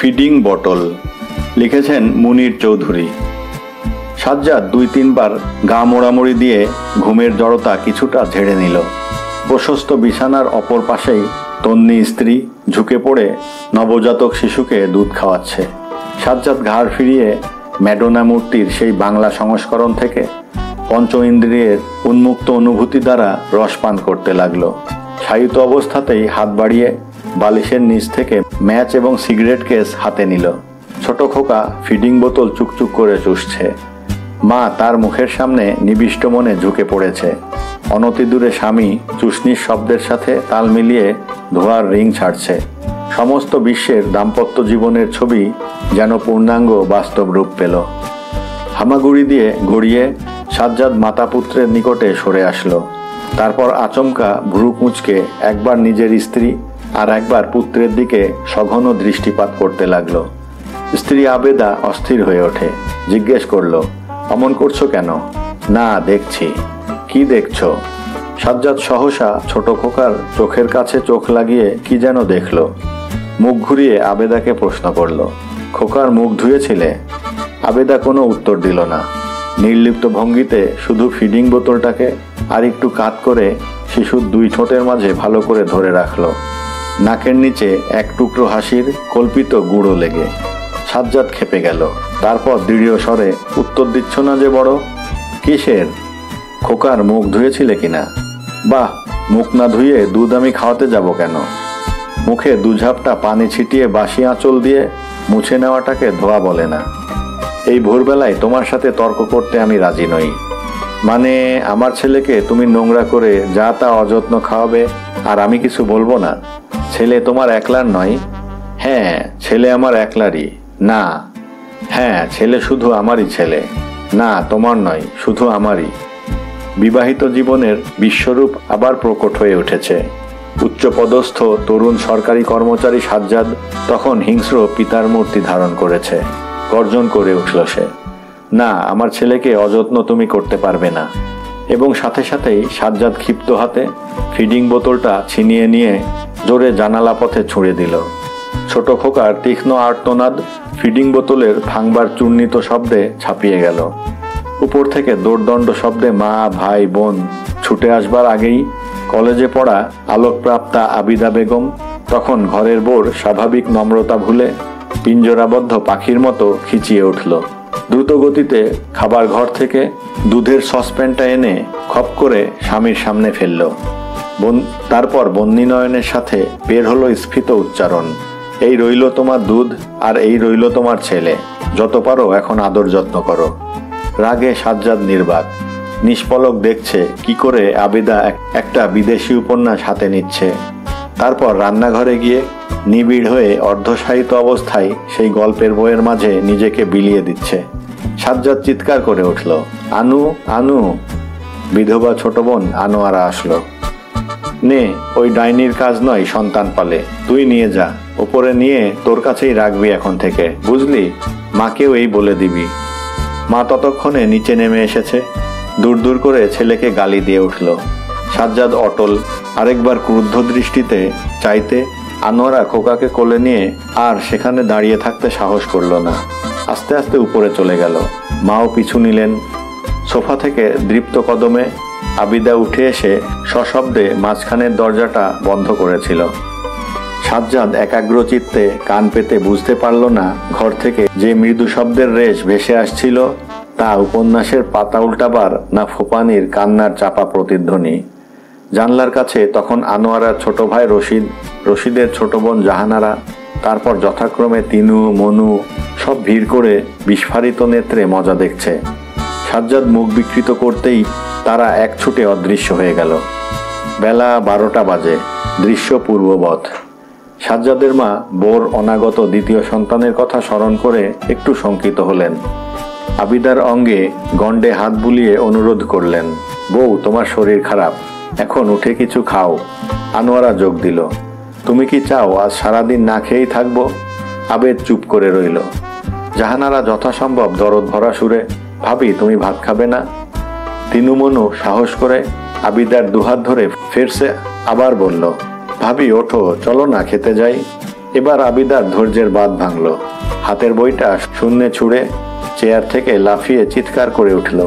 Feeding bottle লিখেছেন মুনির চৌধুরী। সাজ্জাদ ২-৩ বার গা মোড়ামুড়ি দিয়ে ঘুমের জড়তা কিছুটা ঝেড়ে নিল। প্রশস্ত বিছানার অপর পাশেই তন্নি স্ত্রী ঝুঁকে পড়ে নবজাতক শিশুকে দুধ খাওয়াচ্ছে। সাজ্জাদ ঘাড় ফিরিয়ে ম্যাডোনা মূর্তির সেই বাংলা সংস্করণ থেকে পঞ্চ ইন্দ্রিয়ের উন্মুক্ত অনুভূতি দ্বারা রস পান করতে লাগলো। শায়িত অবস্থাতেই হাত বাড়িয়ে বালিশের নিচ থেকে ম্যাচ এবং সিগারেট কেস হাতে নিল। ছোট খোকা ফিডিং বোতল চুকচুক করে চুষছে। মা তার মুখের সামনে নিবিষ্ট মনে ঝুঁকে পড়েছে। অনতিদূরে স্বামী চুষনির শব্দের সাথে তাল মিলিয়ে ধোঁয়ার রিং ছাড়ছে। সমস্ত বিশ্বের দাম্পত্য জীবনের ছবি যেন পূর্ণাঙ্গ বাস্তব রূপ পেল। হামাগুড়ি দিয়ে গড়িয়ে সাজ্জাদ মাতা পুত্রের নিকটে সরে আসলো। তারপর আচমকা ভ্রু কুঁচকে একবার নিজের স্ত্রী আর একবার পুত্রের দিকে সঘন দৃষ্টিপাত করতে লাগলো। স্ত্রী আবেদা অস্থির হয়ে ওঠে, জিজ্ঞেস করলো, অমন করছো কেন? না, দেখছি। কি দেখছো? সাজ্জাদ সহসা ছোট খোকার চোখের কাছে চোখ লাগিয়ে কি যেন দেখলো। মুখ ঘুরিয়ে আবেদাকে প্রশ্ন করলো, খোকার মুখ ধুয়েছিলে? আবেদা কোনো উত্তর দিল না। নির্লিপ্ত ভঙ্গিতে শুধু ফিডিং বোতলটাকে আর একটু কাত করে শিশুর 2 ঠোঁটের মাঝে ভালো করে ধরে রাখলো। নাকের নিচে এক টুকরো হাসির কল্পিত গুঁড়ো লেগে। সাজ্জাদ খেপে গেল। তারপর দৃঢ় স্বরে, উত্তর দিচ্ছ না যে বড়? কিসের? খোকার মুখ ধুয়েছিলে কিনা? বাহ, মুখ না ধুয়ে দুধ আমি খাওয়াতে যাব কেন? মুখে 2 ঝাপটা পানি ছিটিয়ে বাসি আঁচল দিয়ে মুছে নেওয়াটাকে ধোয়া বলে না। এই ভোরবেলায় তোমার সাথে তর্ক করতে আমি রাজি নই। মানে আমার ছেলেকে তুমি নোংরা করে যা তা অযত্ন খাওয়াবে আর আমি কিছু বলবো না? ছেলে তোমার একলার নয়? হ্যাঁ, ছেলে আমার একলারই। না। হ্যাঁ, ছেলে শুধু আমারই ছেলে। না, তোমার নয়, শুধু আমারই। বিবাহিত জীবনের বিশ্বরূপ আবার প্রকট হয়ে উঠেছে। উচ্চপদস্থ তরুণ সরকারি কর্মচারী সাজ্জাদ তখন হিংস্র পিতার মূর্তি ধারণ করেছে। গর্জন করে উঠল সে, না, আমার ছেলেকে অযত্ন তুমি করতে পারবে না। এবং সাথে সাথেই সাজ্জাদ ক্ষিপ্ত হাতে ফিডিং বোতলটা ছিনিয়ে নিয়ে জোরে জানালা পথে ছুঁড়ে দিল। ছোট খোকার তীক্ষ্ণ আর্তনাদ ফিডিং বোতলের ভাঙবার চূর্ণিত শব্দে ছাপিয়ে গেল। উপর থেকে দোর্দণ্ড শব্দে মা, ভাই, বোন ছুটে আসবার আগেই কলেজে পড়া আলোকপ্রাপ্তা আবিদা বেগম তখন ঘরের বোর স্বাভাবিক নম্রতা ভুলে পিঞ্জরাবদ্ধ পাখির মতো খিচিয়ে উঠল। দ্রুত গতিতে খাবার ঘর থেকে দুধের সসপ্যানটা এনে খপ করে স্বামীর সামনে ফেলল। তারপর বন্যী নয়নের সাথে বের হলো স্ফীত উচ্চারণ, এই রইল তোমার দুধ আর এই রইল তোমার ছেলে, যত পারো এখন আদর যত্ন করো। রাগে সাজ্জাদ নির্বাক, নিষ্পলক দেখছে কি করে আবিদা একটা বিদেশি উপন্যাস হাতে নিচ্ছে। তারপর রান্নাঘরে গিয়ে নিবিড় হয়ে অর্ধশায়িত অবস্থায় সেই গল্পের বইয়ের মাঝে নিজেকে বিলিয়ে দিচ্ছে। সাজ্জাদ চিৎকার করে উঠল, আনু, আনু! বিধবা ছোট বোন আনোয়ারা আসলো। নে, ওই ডাইনির কাজ নয় সন্তান পালে, তুই নিয়ে যা, উপরে নিয়ে তোর কাছেই রাখবি এখন থেকে, বুঝলি? মাকেও এই বলে দিবি। মা ততক্ষণে নিচে নেমে এসেছে। দূর দূর করে ছেলেকে গালি দিয়ে উঠল। সাজ্জাদ অটল, আরেকবার ক্রুদ্ধ দৃষ্টিতে চাইতে আনোয়ারা খোকাকে কোলে নিয়ে আর সেখানে দাঁড়িয়ে থাকতে সাহস করল না। আস্তে আস্তে উপরে চলে গেল। মাও পিছু নিলেন। সোফা থেকে দৃপ্ত কদমে আবিদা উঠে এসে সশব্দে মাঝখানের দরজাটা বন্ধ করেছিল। সাজ্জাদ একাগ্র চিত্তে কান পেতে বুঝতে পারল না ঘর থেকে যে মৃদু শব্দের রেশ ভেসে আসছিল তা উপন্যাসের পাতা উল্টাবার না ফোপানির কান্নার চাপা প্রতিধ্বনি। জানলার কাছে তখন আনোয়ারার ছোট ভাই রশিদ, রশিদের ছোট বোন জাহানারা, তারপর যথাক্রমে তিনু, মনু সব ভিড় করে বিস্ফারিত নেত্রে মজা দেখছে। সাজ্জাদ মুখ বিকৃত করতেই তারা এক ছুটে অদৃশ্য হয়ে গেল। বেলা 12টা বাজে, দৃশ্য পূর্ববৎ। সাজ্জাদের মা বোর অনাগত দ্বিতীয় সন্তানের কথা স্মরণ করে একটু শঙ্কিত হলেন। আবিদার অঙ্গে গণ্ডে হাত বুলিয়ে অনুরোধ করলেন, বউ, তোমার শরীর খারাপ, এখন উঠে কিছু খাও। আনোয়ারা যোগ দিল, তুমি কি চাও আজ সারাদিন না খেয়েই থাকবো? আবেদ চুপ করে রইল। জাহানারা যথাসম্ভব দরদ ভরা সুরে, ভাবি, তুমি ভাত খাবে না? তিনু মনু সাহস করে আবিদার দুহাত ধরে ফেরসে আবার বলল, ভাবি ওঠো, চলো না খেতে যাই। এবার আবিদার ধৈর্যের বাঁধ ভাঙল। হাতের বইটা শূন্যে ছুঁড়ে চেয়ার থেকে লাফিয়ে চিৎকার করে উঠল,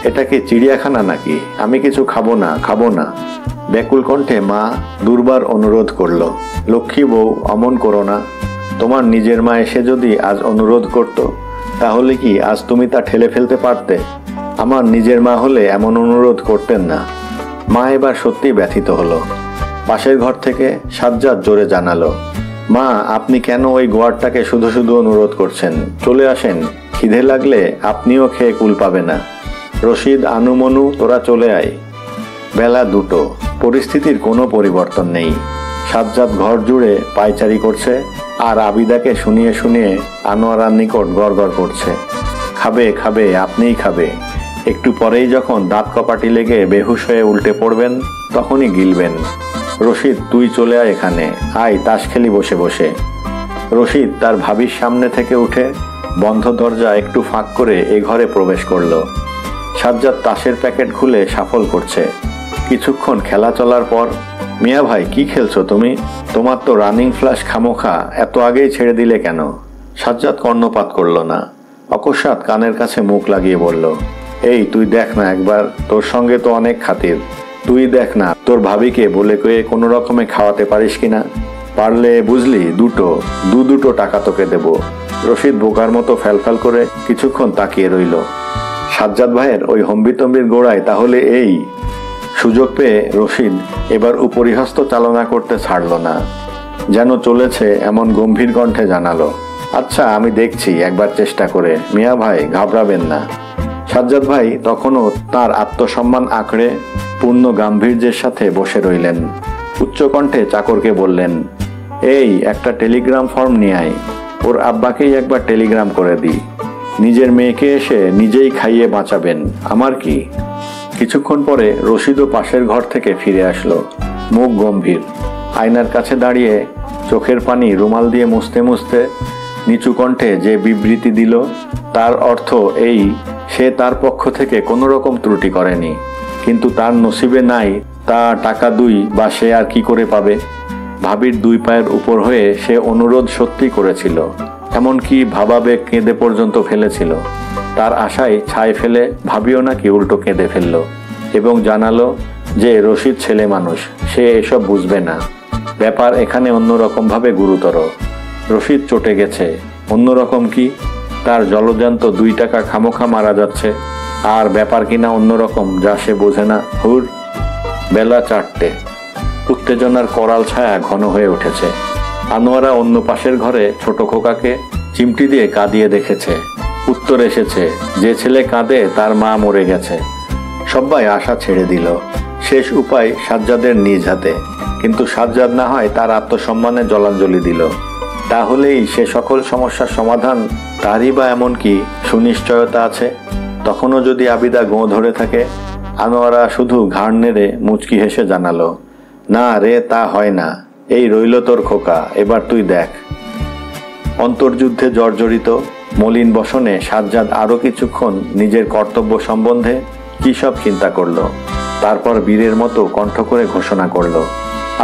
এটা কি চিড়িয়াখানা নাকি? আমি কিছু খাবো না, খাবো না। ব্যাকুল কণ্ঠে মা দুর্বার অনুরোধ করল, লক্ষ্মী বউ, অমন করো না। তোমার নিজের মা এসে যদি আজ অনুরোধ করত, তাহলে কি আজ তুমি তা ঠেলে ফেলতে পারতে? আমার নিজের মা হলে এমন অনুরোধ করতেন না। মা এবার সত্যি ব্যথিত হলো। পাশের ঘর থেকে সাজ্জাদ জোরে জানালো, মা, আপনি কেন ওই গোয়ারটাকে শুধু শুধু অনুরোধ করছেন? চলে আসেন, খিদে লাগলে আপনিও খেয়ে কুল পাবে না। রশিদ, আনু, মনু, তোরা চলে আয়। বেলা 2টো, পরিস্থিতির কোনো পরিবর্তন নেই। সাজ্জাদ ঘর জুড়ে পায়চারি করছে আর আবিদাকে শুনিয়ে শুনিয়ে আনোয়ারার নিকট গড়গড় করছে, খাবে খাবে, আপনিই খাবে। একটু পরেই যখন দাঁত কপাটি লেগে বেহুশ হয়ে উল্টে পড়বেন, তখনই গিলবেন। রশিদ, তুই চলে আয় এখানে, আয় তাস খেলি বসে বসে। রশিদ তার ভাবির সামনে থেকে উঠে বন্ধ দরজা একটু ফাঁক করে এ ঘরে প্রবেশ করল। সাজ্জাদ তাসের প্যাকেট খুলে সাফল করছে। কিছুক্ষণ খেলা চলার পর, মিয়া ভাই, কি খেলছো তুমি? তোমার তো রানিং ফ্ল্যাশ খামোখা, এত আগেই ছেড়ে দিলে কেন? সাজ্জাদ কর্ণপাত করল না। অকস্মাৎ কানের কাছে মুখ লাগিয়ে বলল, এই তুই দেখ না একবার, তোর সঙ্গে তো অনেক খাতির। তুই দেখ না তোর ভাবিকে বলে কয়ে কোনো রকমে খাওয়াতে পারিস কিনা। পারলে বুঝলি দুটো টাকা তোকে দেব। রশিদ বোকার মতো ফ্যালফ্যাল করে কিছুক্ষণ তাকিয়ে রইল। সাজ্জাদ ভাইয়ের ওই হম্বিতম্বির গোড়ায় তাহলে এই। সুযোগ পেয়ে রশিদ এবার উপরিহস্ত চালনা করতে ছাড়ল না। যেন চলেছে এমন গম্ভীর কণ্ঠে জানালো, আচ্ছা আমি দেখছি, একবার চেষ্টা করে। মিয়া ভাই, ঘাবড়াবেন না। সাজ্জাদ ভাই তখনও তার আত্মসম্মান আঁকড়ে পূর্ণ গাম্ভীর্যের সাথে বসে রইলেন। উচ্চকণ্ঠে চাকরকে বললেন, এই একটা টেলিগ্রাম ফর্ম নিয়ে আয়, ওর আব্বাকেই একবার টেলিগ্রাম করে দিই। নিজের মেয়েকে এসে নিজেই খাইয়ে বাঁচাবেন, আমার কি। কিছুক্ষণ পরে রশিদও পাশের ঘর থেকে ফিরে আসলো, মুখ গম্ভীর। আয়নার কাছে দাঁড়িয়ে চোখের পানি রুমাল দিয়ে মুছতে মুছতে নিচু কণ্ঠে যে বিবৃতি দিল, তার অর্থ এই, সে তার পক্ষ থেকে কোনো রকম ত্রুটি করেনি, কিন্তু তার নসিবে নাই তা টাকা 2 বা সে আর কি করে পাবে। ভাবির 2 পায়ের উপর হয়ে সে অনুরোধ সত্যি করেছিল, এমনকি ভাবাবে কেঁদে পর্যন্ত ফেলেছিল। তার আশায় ছাই ফেলে ভাবিও নাকি উল্টো কেঁদে ফেলল এবং জানালো যে রশিদ ছেলে মানুষ, সে এসব বুঝবে না। ব্যাপার এখানে অন্যরকমভাবে গুরুতর। রশিদ চটে গেছে। অন্যরকম কি? তার জলজান্ত 2 টাকা খামোখা মারা যাচ্ছে, আর ব্যাপার কিনা অন্যরকম, যা সে বোঝে না। হুর। বেলা 4টে। উত্তেজনার করাল ছায়া ঘন হয়ে উঠেছে। আনোয়ারা অন্য পাশের ঘরে ছোট খোকাকে চিমটি দিয়ে কাঁদিয়ে দেখেছে। উত্তর এসেছে, যে ছেলে কাঁদে তার মা মরে গেছে। সবাই আশা ছেড়ে দিল। শেষ উপায় সাজ্জাদের নিজ হাতে, কিন্তু সাজ্জাদ না হয় তার আত্মসম্মানে জলাঞ্জলি দিল। তাহলেই সে সকল সমস্যার সমাধান তারই বা এমন কি সুনিশ্চয়তা আছে? তখনও যদি আবিদা গোঁ ধরে থাকে? আনোয়ারা শুধু ঘাড় নেড়ে মুচকি হেসে জানালো, না রে, তা হয় না। এই রইল তোর খোকা, এবার তুই দেখ। অন্তর্যুদ্ধে জর্জরিত মলিন বসনে সাজ্জাদ আরো কিছুক্ষণ নিজের কর্তব্য সম্বন্ধে কি সব চিন্তা করলো। তারপর বীরের মতো কণ্ঠ করে ঘোষণা করলো,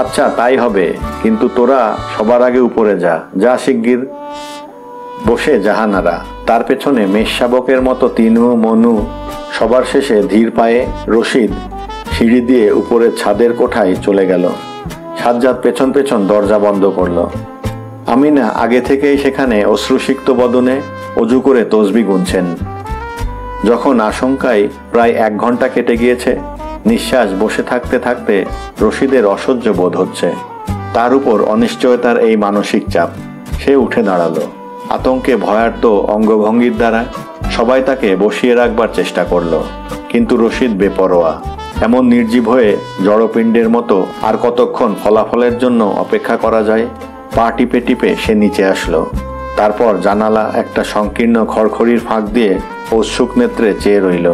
আচ্ছা তাই হবে, কিন্তু তোরা সবার আগে উপরে যা শিগগির। বসে জাহানারা, তার পেছনে মেষশাবকের মতো তিনু, মনু, সবার শেষে ধীর পায়ে রশিদ সিঁড়ি দিয়ে উপরের ছাদের কোঠায় চলে গেল। সাজ্জাদ পেছন পেছন দরজা বন্ধ করল। আমিনা আগে থেকেই সেখানে অশ্রুসিক্ত বদনে অজু করে তসবি গুনছেন। যখন আশঙ্কায় প্রায় 1 ঘন্টা কেটে গিয়েছে, নিঃশ্বাস বসে থাকতে থাকতে রশিদের অসহ্য বোধ হচ্ছে। তার উপর অনিশ্চয়তার এই মানসিক চাপ। সে উঠে দাঁড়ালো। আতঙ্কে ভয়ার্ত অঙ্গভঙ্গির দ্বারা সবাই তাকে বসিয়ে রাখবার চেষ্টা করলো, কিন্তু রশিদ বেপরোয়া। এমন নির্জীব হয়ে জড়পিণ্ডের মতো আর কতক্ষণ ফলাফলের জন্য অপেক্ষা করা যায়? পা টিপে টিপে সে নিচে আসলো। তারপর জানালা একটা সংকীর্ণ খড়খড়ির ফাঁক দিয়ে উৎসুক নেত্রে চেয়ে রইল।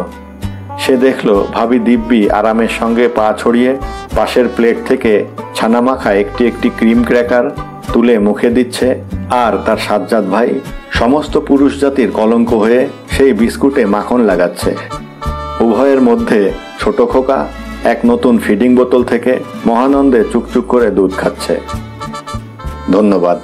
সে দেখল ভাবি দিব্যি আরামের সঙ্গে পা ছড়িয়ে পাশের প্লেট থেকে ছানা মাখা একটি একটি ক্রিম ক্র্যাকার তুলে মুখে দিচ্ছে, আর তার সাজ্জাদ ভাই সমস্ত পুরুষ জাতির কলঙ্ক হয়ে সেই বিস্কুটে মাখন লাগাচ্ছে। উভয়ের মধ্যে ছোট খোকা এক নতুন ফিডিং বোতল থেকে মহানন্দে চুকচুক করে দুধ খাচ্ছে। ধন্যবাদ।